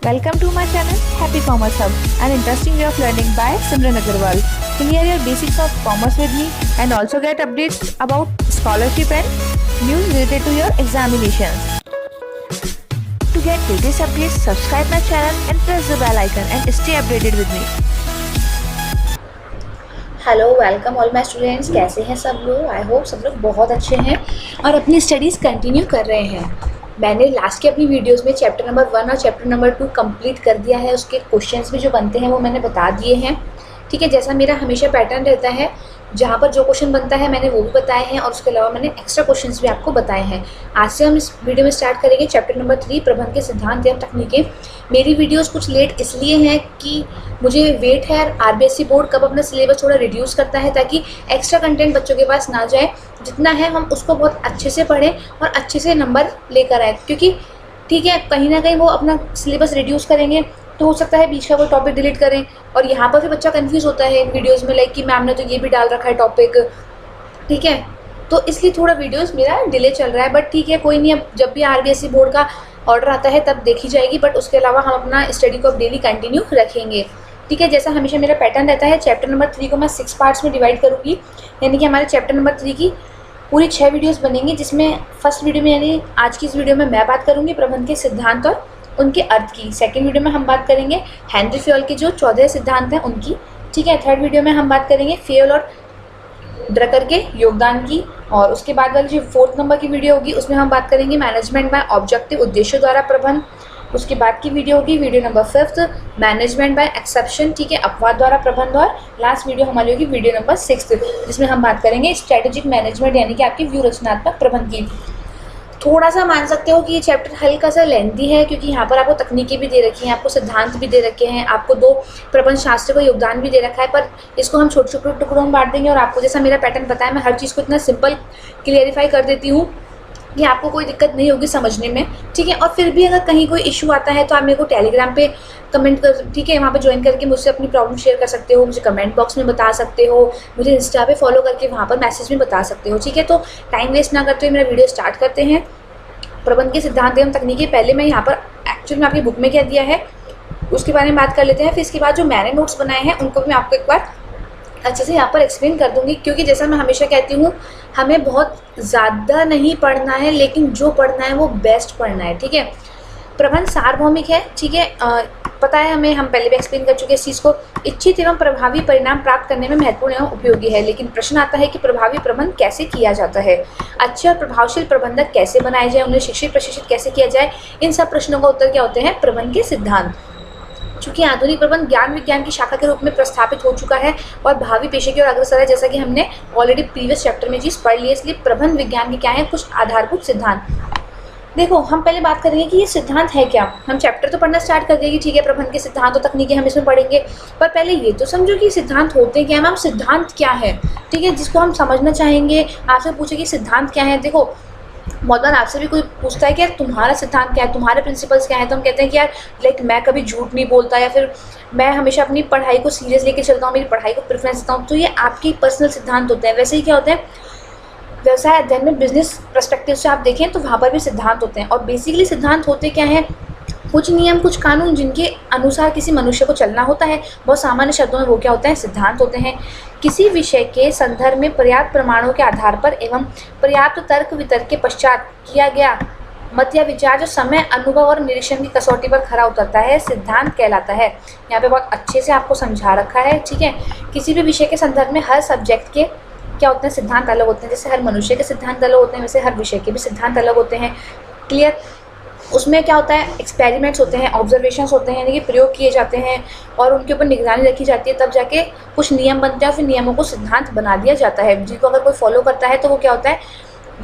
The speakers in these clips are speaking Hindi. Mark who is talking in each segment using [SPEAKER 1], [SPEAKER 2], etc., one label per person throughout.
[SPEAKER 1] Welcome to my channel Happy Commerce Hub, an interesting way of learning by Simran Agarwal. Clear your basics of commerce with me and also get updates about scholarship and news related to your examinations. To get latest updates, subscribe my channel and press the bell icon and stay updated with me.
[SPEAKER 2] Hello welcome all my students. कैसे हैं सब लोग? आई होप सब लोग बहुत अच्छे हैं और अपनी स्टडीज़ कंटिन्यू कर रहे हैं। मैंने लास्ट की अपनी वीडियोस में चैप्टर नंबर 1 और चैप्टर नंबर 2 कंप्लीट कर दिया है। उसके क्वेश्चंस भी जो बनते हैं वो मैंने बता दिए हैं। ठीक है, जैसा मेरा हमेशा पैटर्न रहता है, जहाँ पर जो क्वेश्चन बनता है मैंने वो भी बताए हैं और उसके अलावा मैंने एक्स्ट्रा क्वेश्चंस भी आपको बताए हैं। आज से हम इस वीडियो में स्टार्ट करेंगे चैप्टर नंबर 3 प्रबंध के सिद्धांत एवं तकनीकें। मेरी वीडियोस कुछ लेट इसलिए हैं कि मुझे वेट है आरबीएसई बोर्ड कब अपना सिलेबस थोड़ा रिड्यूस करता है, ताकि एक्स्ट्रा कंटेंट बच्चों के पास ना जाए। जितना है हम उसको बहुत अच्छे से पढ़ें और अच्छे से नंबर लेकर आए, क्योंकि ठीक है कहीं ना कहीं वो अपना सिलेबस रिड्यूस करेंगे तो हो सकता है बीच का वो टॉपिक डिलीट करें, और यहाँ पर फिर बच्चा कंफ्यूज होता है वीडियोस में, लाइक कि मैम ने तो ये भी डाल रखा है टॉपिक। ठीक है, तो इसलिए थोड़ा वीडियोस मेरा डिले चल रहा है, बट ठीक है कोई नहीं। अब जब भी आरबीएसई बोर्ड का ऑर्डर आता है तब देखी जाएगी, बट उसके अलावा हम अपना स्टडी को अब डेली कंटिन्यू रखेंगे। ठीक है, जैसा हमेशा मेरा पैटर्न रहता है, चैप्टर नंबर 3 को मैं 6 पार्ट्स में डिवाइड करूँगी। यानी कि हमारे चैप्टर नंबर 3 की पूरी 6 वीडियोस बनेंगी, जिसमें फर्स्ट वीडियो में यानी आज की इस वीडियो में मैं बात करूँगी प्रबंध के सिद्धांत और उनके अर्थ की। सेकंड वीडियो में हम बात करेंगे हेनरी फ्योल के जो 14 सिद्धांत हैं उनकी। ठीक है, थर्ड वीडियो में हम बात करेंगे फ्योल और ड्रकर के योगदान की, और उसके बाद वाली जो 4th नंबर की वीडियो होगी उसमें हम बात करेंगे मैनेजमेंट बाय ऑब्जेक्टिव उद्देश्यों द्वारा प्रबंध। उसके बाद की वीडियो होगी video number 5 management by exception, ठीक है, अपवाद द्वारा प्रबंध। और लास्ट वीडियो हमारी होगी वीडियो नंबर 6 जिसमें हम बात करेंगे स्ट्रेटेजिक मैनेजमेंट यानी कि आपकी व्यू रचनात्मक प्रबंध की। थोड़ा सा मान सकते हो कि ये चैप्टर हल्का सा लेंथी है, क्योंकि यहाँ पर आपको तकनीकें भी दे रखी हैं, आपको सिद्धांत भी दे रखे हैं, आपको 2 प्रबंध शास्त्र का योगदान भी दे रखा है। पर इसको हम छोटे छोटे टुकड़ों में बांट देंगे और आपको जैसा मेरा पैटर्न बताया मैं हर चीज़ को इतना सिंपल क्लियरिफाई कर देती हूँ कि आपको कोई दिक्कत नहीं होगी समझने में। ठीक है, और फिर भी अगर कहीं कोई इशू आता है तो आप मेरे को टेलीग्राम पे कमेंट कर, ठीक है, वहाँ पे ज्वाइन करके मुझसे अपनी प्रॉब्लम शेयर कर सकते हो, मुझे कमेंट बॉक्स में बता सकते हो, मुझे इंस्टा पे फॉलो करके वहाँ पर मैसेज में बता सकते हो। ठीक है, तो टाइम वेस्ट ना करते हुए मेरा वीडियो स्टार्ट करते हैं। प्रबंध के सिद्धांत एवं तकनीकें पहले मैं यहाँ पर एक्चुअली में आपकी बुक में क्या दिया है उसके बारे में बात कर लेते हैं। फिर इसके बाद जो मैंने नोट्स बनाए हैं उनको भी मैं आपको एक बार अच्छे से यहाँ पर एक्सप्लेन कर दूंगी, क्योंकि जैसा मैं हमेशा कहती हूँ हमें बहुत ज़्यादा नहीं पढ़ना है, लेकिन जो पढ़ना है वो बेस्ट पढ़ना है। ठीक है, प्रबंध सार्वभौमिक है। ठीक है, पता है हमें, हम पहले भी एक्सप्लेन कर चुके हैं इस चीज़ को। इच्छित एवं प्रभावी परिणाम प्राप्त करने में महत्वपूर्ण एवं उपयोगी है, लेकिन प्रश्न आता है कि प्रभावी प्रबंध कैसे किया जाता है, अच्छे और प्रभावशील प्रबंधक कैसे बनाए जाए, उन्हें शिक्षित प्रशिक्षित कैसे किया जाए। इन सब प्रश्नों का उत्तर क्या होते हैं? प्रबंध के सिद्धांत। चूँकि आधुनिक प्रबंध ज्ञान विज्ञान की शाखा के रूप में प्रस्थापित हो चुका है और भावी पेशे की ओर अग्रसर है, जैसा कि हमने ऑलरेडी प्रीवियस चैप्टर में चीज़ पढ़ ली है। इसलिए प्रबंध विज्ञान के क्या है कुछ आधारभूत सिद्धांत। देखो, हम पहले बात करेंगे कि ये सिद्धांत है क्या। हम चैप्टर तो पढ़ना स्टार्ट कर देंगे, ठीक है, प्रबंध के सिद्धांत और तकनीकें हम इसमें पढ़ेंगे, पर पहले ये तो समझो कि सिद्धांत होते क्या है। मैम सिद्धांत क्या है, ठीक है, जिसको हम समझना चाहेंगे। आपसे पूछे कि सिद्धांत क्या है। देखो, बहुत बार आपसे भी कोई पूछता है कि यार तुम्हारा सिद्धांत क्या है, तुम्हारे प्रिंसिपल्स क्या है, तो हम कहते हैं कि यार लाइक मैं कभी झूठ नहीं बोलता, या फिर मैं हमेशा अपनी पढ़ाई को सीरियस लेके चलता हूँ, मेरी पढ़ाई को प्रेफरेंस देता हूँ। तो ये आपकी पर्सनल सिद्धांत होते हैं। वैसे ही क्या होते हैं व्यवसाय अध्ययन में, बिजनेस पर्सपेक्टिव से आप देखें तो वहाँ पर भी सिद्धांत होते हैं। और बेसिकली सिद्धांत होते क्या हैं? कुछ नियम, कुछ कानून जिनके अनुसार किसी मनुष्य को चलना होता है। बहुत सामान्य शब्दों में वो क्या होता है? सिद्धांत होते हैं। किसी विषय के संदर्भ में पर्याप्त प्रमाणों के आधार पर एवं पर्याप्त तर्क वितर्क के पश्चात किया गया मत या विचार जो समय, अनुभव और निरीक्षण की कसौटी पर खरा उतरता है, सिद्धांत कहलाता है। यहाँ पे बहुत अच्छे से आपको समझा रखा है। ठीक है, किसी भी विषय के संदर्भ में हर सब्जेक्ट के क्या होते हैं? सिद्धांत अलग होते हैं। जैसे हर मनुष्य के सिद्धांत अलग होते हैं, वैसे हर विषय के भी सिद्धांत अलग होते हैं। क्लियर? उसमें क्या होता है? एक्सपेरिमेंट्स होते हैं, ऑब्जर्वेशंस होते हैं, यानी कि प्रयोग किए जाते हैं और उनके ऊपर निगरानी रखी जाती है, तब जाके कुछ नियम बनते हैं और फिर नियमों को सिद्धांत बना दिया जाता है, जिनको अगर कोई फॉलो करता है तो वो क्या होता है?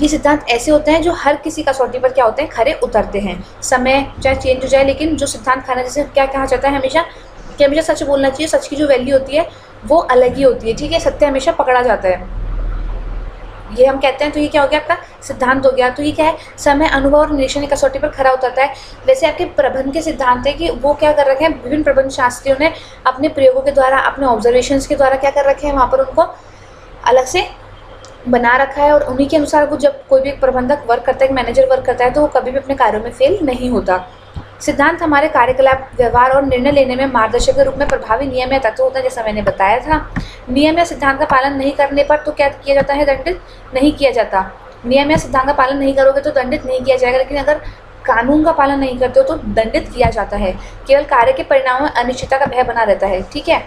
[SPEAKER 2] ये सिद्धांत ऐसे होते हैं जो हर किसी कसौटी पर क्या होते हैं? खरे उतरते हैं। समय चाहे चेंज हो जाए, लेकिन जो सिद्धांत खाना, जैसे क्या कहा जाता है हमेशा कि हमेशा सच बोलना चाहिए, सच की जो वैल्यू होती है वो अलग ही होती है। ठीक है, सत्य हमेशा पकड़ा जाता है, ये हम कहते हैं। तो ये क्या हो गया? आपका सिद्धांत हो गया। तो ये क्या है? समय, अनुभव और निरीक्षण की कसौटी पर खरा उतरता है। वैसे आपके प्रबंध के सिद्धांत है कि वो क्या कर रखे हैं? विभिन्न प्रबंध शास्त्रियों ने अपने प्रयोगों के द्वारा, अपने ऑब्जर्वेशंस के द्वारा क्या कर रखे हैं? वहाँ पर उनको अलग से बना रखा है, और उन्हीं के अनुसार वो जब कोई भी एक प्रबंधक वर्क करता है, एक मैनेजर वर्क करता है, तो वो कभी भी अपने कार्यों में फेल नहीं होता। सिद्धांत हमारे कार्यकलाप, व्यवहार और निर्णय लेने में मार्गदर्शक के रूप में प्रभावी नियम या तत्व होता है, जैसा मैंने बताया था। नियम या सिद्धांत का पालन नहीं करने पर तो क्या किया जाता है, दंडित नहीं किया जाता। नियम या सिद्धांत का पालन नहीं करोगे तो दंडित नहीं किया जाएगा, लेकिन अगर कानून का पालन नहीं करते हो तो दंडित किया जाता है। केवल कार्य के परिणामों में अनिश्चितता का भय बना रहता है, ठीक है।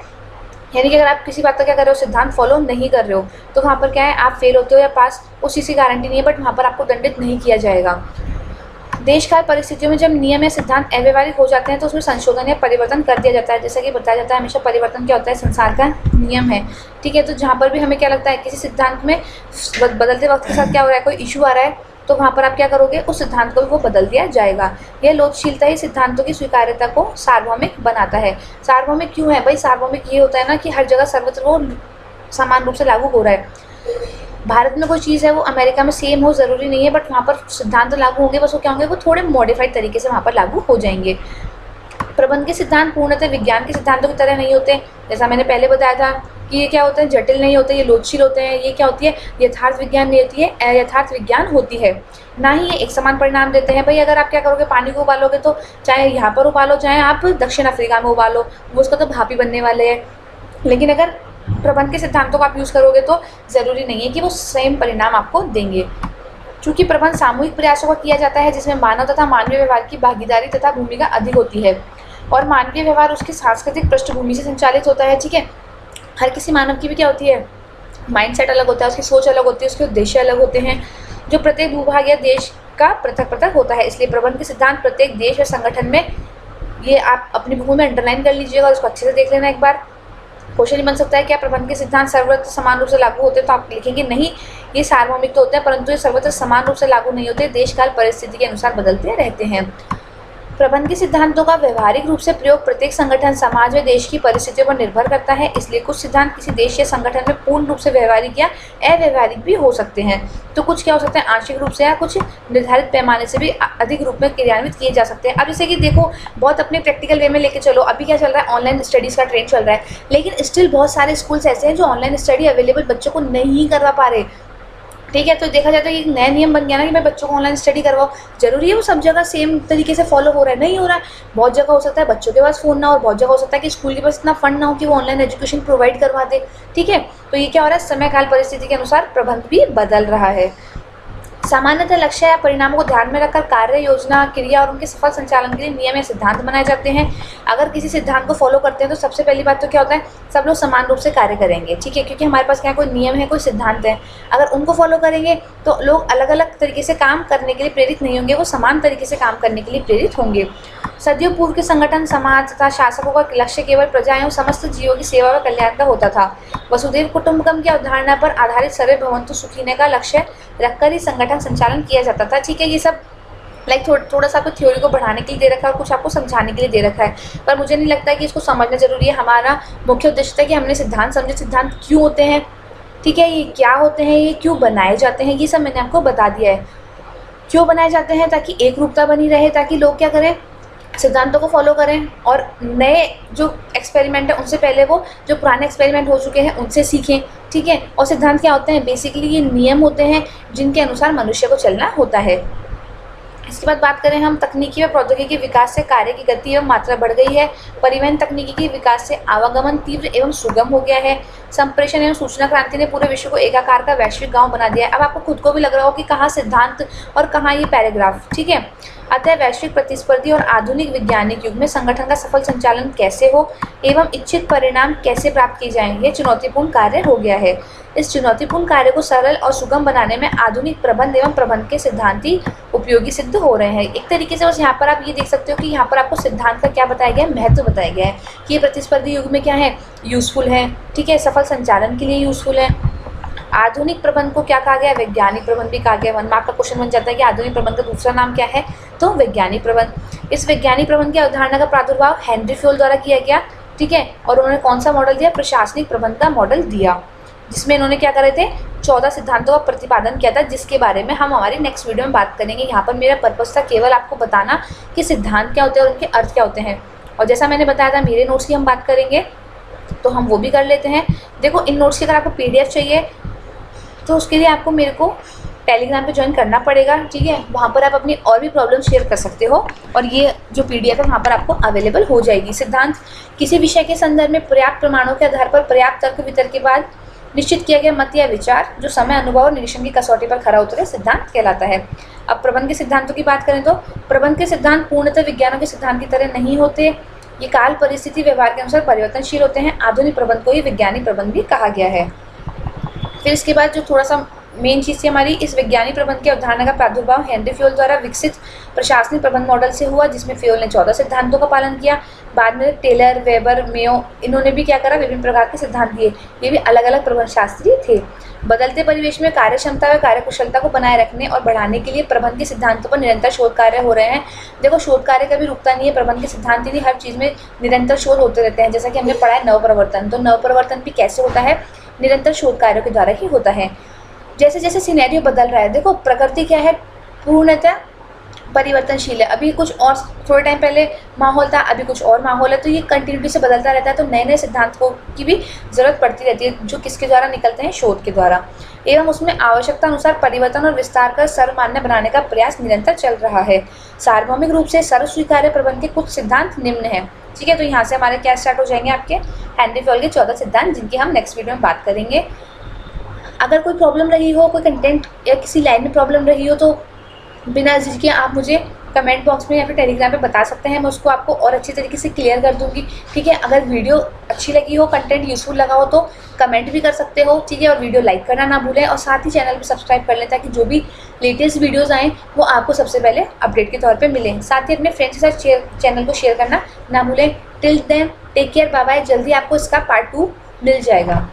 [SPEAKER 2] यानी कि अगर आप किसी बात का क्या कर रहे हो, सिद्धांत फॉलो नहीं कर रहे हो, तो वहाँ पर क्या है, आप फेल होते हो या पास, उस चीज़ की गारंटी नहीं है, बट वहाँ पर आपको दंडित नहीं किया जाएगा। देशकाल परिस्थितियों में जब नियम या सिद्धांत अव्यवहारिक हो जाते हैं तो उसमें संशोधन या परिवर्तन कर दिया जाता है। जैसा कि बताया जाता है, हमेशा परिवर्तन क्या होता है, संसार का नियम है, ठीक है। तो जहाँ पर भी हमें क्या लगता है, किसी सिद्धांत में बदलते वक्त के साथ क्या हो रहा है, कोई इशू आ रहा है, तो वहाँ पर आप क्या करोगे, उस सिद्धांत को भी वो बदल दिया जाएगा। यह लोचशीलता ही सिद्धांतों की स्वीकार्यता को सार्वभौमिक बनाता है। सार्वभौमिक क्यों है भाई, सार्वभौमिक ये होता है ना कि हर जगह सर्वत्र वो समान रूप से लागू हो रहा है। भारत में कोई चीज़ है वो अमेरिका में सेम हो ज़रूरी नहीं है, बट वहाँ पर सिद्धांत लागू होंगे, बस वो क्या होंगे, वो थोड़े मॉडिफाइड तरीके से वहाँ पर लागू हो जाएंगे। प्रबंध के सिद्धांत पूर्णतः विज्ञान के सिद्धांतों की तरह नहीं होते। जैसा मैंने पहले बताया था कि ये क्या होते हैं, जटिल नहीं होते, ये लोचशील होते हैं। ये क्या होती है, यथार्थ विज्ञान नहीं होती है, यथार्थ विज्ञान होती है। ना ही ये एक समान परिणाम देते हैं। भाई अगर आप क्या करोगे, पानी को उबालोगे तो चाहे यहाँ पर उबालो, चाहे आप दक्षिण अफ्रीका में उबालो, वो उसका तो भाप ही बनने वाले हैं। लेकिन अगर प्रबंध के सिद्धांतों को आप यूज़ करोगे तो ज़रूरी नहीं है कि वो सेम परिणाम आपको देंगे। चूँकि प्रबंध सामूहिक प्रयासों का किया जाता है जिसमें मानव तथा मानवीय व्यवहार की भागीदारी तथा भूमिका अधिक होती है, और मानवीय व्यवहार उसकी सांस्कृतिक पृष्ठभूमि से संचालित होता है, ठीक है। हर किसी मानव की भी क्या होती है, माइंडसेट अलग होता है, उसकी सोच अलग होती है, उसके उद्देश्य अलग होते हैं, जो प्रत्येक भूभाग या देश का पृथक पृथक होता है। इसलिए प्रबंध के सिद्धांत प्रत्येक देश और संगठन में, ये आप अपनी बुक में अंडरलाइन कर लीजिएगा और उसको अच्छे से देख लेना एक बार। क्वेश्चन ही बन सकता है, क्या प्रबंध के सिद्धांत सर्वत्र समान रूप से लागू होते हैं, तो आप लिखेंगे नहीं, ये सार्वभौमिक तो होते हैं, परंतु ये सर्वत्र समान रूप से लागू नहीं होते, देशकाल परिस्थिति के अनुसार बदलते रहते हैं। प्रबंध के सिद्धांतों का व्यवहारिक रूप से प्रयोग प्रत्येक संगठन, समाज व देश की परिस्थितियों पर निर्भर करता है। इसलिए कुछ सिद्धांत किसी देश या संगठन में पूर्ण रूप से व्यवहारिक या अव्यवहारिक भी हो सकते हैं, तो कुछ क्या हो सकते हैं, आंशिक रूप से, या कुछ निर्धारित पैमाने से भी अधिक रूप में क्रियान्वित किए जा सकते हैं। अब जैसे कि देखो, बहुत अपने प्रैक्टिकल वे में लेके चलो। अभी क्या चल रहा है, ऑनलाइन स्टडीज़ का ट्रेंड चल रहा है, लेकिन स्टिल बहुत सारे स्कूल्स ऐसे हैं जो ऑनलाइन स्टडी अवेलेबल बच्चों को नहीं करवा पा रहे, ठीक है। तो देखा जाता है कि एक नया नियम बन गया ना कि मैं बच्चों को ऑनलाइन स्टडी करवाओ। जरूरी है वो सब जगह सेम तरीके से फॉलो हो रहा है, नहीं हो रहा है। बहुत जगह हो सकता है बच्चों के पास फ़ोन ना हो, और बहुत जगह हो सकता है कि स्कूल के पास इतना फंड ना हो कि वो ऑनलाइन एजुकेशन प्रोवाइड करवा दे, ठीक है। तो ये क्या हो रहा है, समय काल परिस्थिति के अनुसार प्रबंध भी बदल रहा है। सामान्यतः लक्ष्य या परिणामों को ध्यान में रखकर कार्य योजना, क्रिया और उनके सफल संचालन के लिए नियम या सिद्धांत बनाए जाते हैं। अगर किसी सिद्धांत को फॉलो करते हैं तो सबसे पहली बात तो क्या होता है, सब लोग समान रूप से कार्य करेंगे, ठीक है, क्योंकि हमारे पास क्या कोई नियम है, कोई सिद्धांत है। अगर उनको फॉलो करेंगे तो लोग अलग अलग तरीके से काम करने के लिए प्रेरित नहीं होंगे, वो समान तरीके से काम करने के लिए प्रेरित होंगे। सदियों पूर्व के संगठन, समाज तथा शासकों का लक्ष्य केवल प्रजा एवं समस्त जीवों की सेवा व कल्याण का होता था। वसुधैव कुटुंबकम की अवधारणा पर आधारित सर्वे भवन्तु सुखिने का लक्ष्य रखकर ही संगठन संचालन किया जाता था, ठीक है। ये सब थोड़ा सा आपको थ्योरी को बढ़ाने के लिए दे रखा है और कुछ आपको समझाने के लिए दे रखा है, पर मुझे नहीं लगता है कि इसको समझना जरूरी है। हमारा मुख्य उद्देश्य था कि हमने सिद्धांत समझे, सिद्धांत क्यों होते हैं, ठीक है, ये क्या होते हैं, ये क्यों बनाए जाते हैं, ये सब मैंने आपको बता दिया है। क्यों बनाए जाते हैं, ताकि एक रूपता बनी रहे, ताकि लोग क्या करें, सिद्धांतों को फॉलो करें, और नए जो एक्सपेरिमेंट है उनसे पहले वो जो पुराने एक्सपेरिमेंट हो चुके हैं उनसे सीखें, ठीक है। और सिद्धांत क्या होते हैं, बेसिकली ये नियम होते हैं जिनके अनुसार मनुष्य को चलना होता है। इसके बाद बात करें हम, तकनीकी व प्रौद्योगिकी के विकास से कार्य की गति एवं मात्रा बढ़ गई है। परिवहन तकनीकी के विकास से आवागमन तीव्र एवं सुगम हो गया है। संप्रेषण एवं सूचना क्रांति ने पूरे विश्व को एक आकार का वैश्विक गांव बना दिया है। अब आपको खुद को भी लग रहा हो कि कहाँ सिद्धांत और कहाँ ये पैराग्राफ, ठीक है। अतः वैश्विक प्रतिस्पर्धी और आधुनिक वैज्ञानिक युग में संगठन का सफल संचालन कैसे हो एवं इच्छित परिणाम कैसे प्राप्त किए जाएं, यह चुनौतीपूर्ण कार्य हो गया है। इस चुनौतीपूर्ण कार्य को सरल और सुगम बनाने में आधुनिक प्रबंध एवं प्रबंध के सिद्धांत ही उपयोगी सिद्ध हो रहे हैं। एक तरीके से बस यहाँ पर आप ये देख सकते हो कि यहाँ पर आपको सिद्धांत का क्या बताया गया है, महत्व बताया गया है कि ये प्रतिस्पर्धी युग में क्या है, यूज़फुल है, ठीक है, सफल संचालन के लिए यूज़फुल है। आधुनिक प्रबंध को क्या कहा गया, वैज्ञानिक प्रबंध भी कहा गया। 1 मार्क का क्वेश्चन बन जाता है कि आधुनिक प्रबंध का दूसरा नाम क्या है, तो वैज्ञानिक प्रबंध। इस वैज्ञानिक प्रबंध की अवधारणा का प्रादुर्भाव हेनरी फ्योल द्वारा किया गया, ठीक है। और उन्होंने कौन सा मॉडल दिया, प्रशासनिक प्रबंध का मॉडल दिया, जिसमें इन्होंने क्या करे थे, 14 सिद्धांतों का प्रतिपादन किया था, जिसके बारे में हम हमारी नेक्स्ट वीडियो में बात करेंगे। यहाँ पर मेरा पर्पस था केवल आपको बताना कि सिद्धांत क्या होते हैं और उनके अर्थ क्या होते हैं। और जैसा मैंने बताया था, मेरे नोट्स की हम बात करेंगे तो हम वो भी कर लेते हैं। देखो, इन नोट्स की अगर आपको PDF चाहिए तो उसके लिए आपको मेरे को टेलीग्राम पे ज्वाइन करना पड़ेगा, ठीक है। वहाँ पर आप अपनी और भी प्रॉब्लम शेयर कर सकते हो और ये जो PDF है वहाँ पर आपको अवेलेबल हो जाएगी। सिद्धांत किसी विषय के संदर्भ में पर्याप्त प्रमाणों के आधार पर पर्याप्त तर्क वितर्क के बाद निश्चित किया गया मत या विचार जो समय, अनुभव और निरीक्षण की कसौटी पर खरा उतरे सिद्धांत कहलाता है। अब प्रबंध के सिद्धांतों की बात करें तो प्रबंध के सिद्धांत पूर्णतः विज्ञानों के सिद्धांत की तरह नहीं होते। ये काल, परिस्थिति, व्यवहार के अनुसार परिवर्तनशील होते हैं। आधुनिक प्रबंध को ही वैज्ञानिक प्रबंध भी कहा गया है। फिर इसके बाद जो थोड़ा सा मेन चीज़ थी हमारी, इस वैज्ञानिक प्रबंध की अवधारणा का प्रादुर्भाव हेनरी फ्योल द्वारा विकसित प्रशासनिक प्रबंध मॉडल से हुआ, जिसमें फ्योल ने 14 सिद्धांतों का पालन किया। बाद में टेलर, वेबर, मेयो इन्होंने भी क्या करा, विभिन्न प्रकार के सिद्धांत दिए। ये भी अलग अलग प्रबंध शास्त्री थे। बदलते परिवेश में कार्यक्षमता व कार्यकुशलता को बनाए रखने और बढ़ाने के लिए प्रबंध के सिद्धांतों पर निरंतर शोध कार्य हो रहे हैं। देखो, शोध कार्य कभी रुकता नहीं है। प्रबंध के सिद्धांत ही नहीं, हर चीज़ में निरंतर शोध होते रहते हैं। जैसा कि हमने पढ़ा है नवप्रवर्तन, तो नवप्रवर्तन भी कैसे होता है, निरंतर शोध कार्यों के द्वारा ही होता है। जैसे जैसे सिनेरियो बदल रहा है, देखो प्रकृति क्या है, पूर्णतः परिवर्तनशील है। अभी कुछ और थोड़े टाइम पहले माहौल था, अभी कुछ और माहौल है, तो ये कंटिन्यूटी से बदलता रहता है। तो नए नए सिद्धांतों की भी ज़रूरत पड़ती रहती है, जो किसके द्वारा निकलते हैं, शोध के द्वारा। एवं उसमें आवश्यकता अनुसार परिवर्तन और विस्तार कर सर्वमान्य बनाने का प्रयास निरंतर चल रहा है। सार्वभौमिक रूप से सर्व स्वीकार्य प्रबंध के कुछ सिद्धांत निम्न हैं, ठीक है। तो यहाँ से हमारे क्या स्टार्ट हो जाएंगे, आपके हेनरी फ्योल के 14 सिद्धांत, जिनकी हम नेक्स्ट वीडियो में बात करेंगे। अगर कोई प्रॉब्लम रही हो, कोई कंटेंट या किसी लाइन में प्रॉब्लम रही हो, तो बिना झिझके आप मुझे कमेंट बॉक्स में या फिर टेलीग्राम पे बता सकते हैं। मैं उसको आपको और अच्छी तरीके से क्लियर कर दूंगी, ठीक है। अगर वीडियो अच्छी लगी हो, कंटेंट यूजफुल लगा हो, तो कमेंट भी कर सकते हो, ठीक है। और वीडियो लाइक करना ना भूलें और साथ ही चैनल को सब्सक्राइब कर लें, ताकि जो भी लेटेस्ट वीडियोज़ आएँ वो आपको सबसे पहले अपडेट के तौर पर मिलें। साथ ही अपने फ्रेंड्स के साथ चैनल को शेयर करना ना भूलें। Till then take care, bye bye. जल्दी आपको इसका पार्ट 2 मिल जाएगा।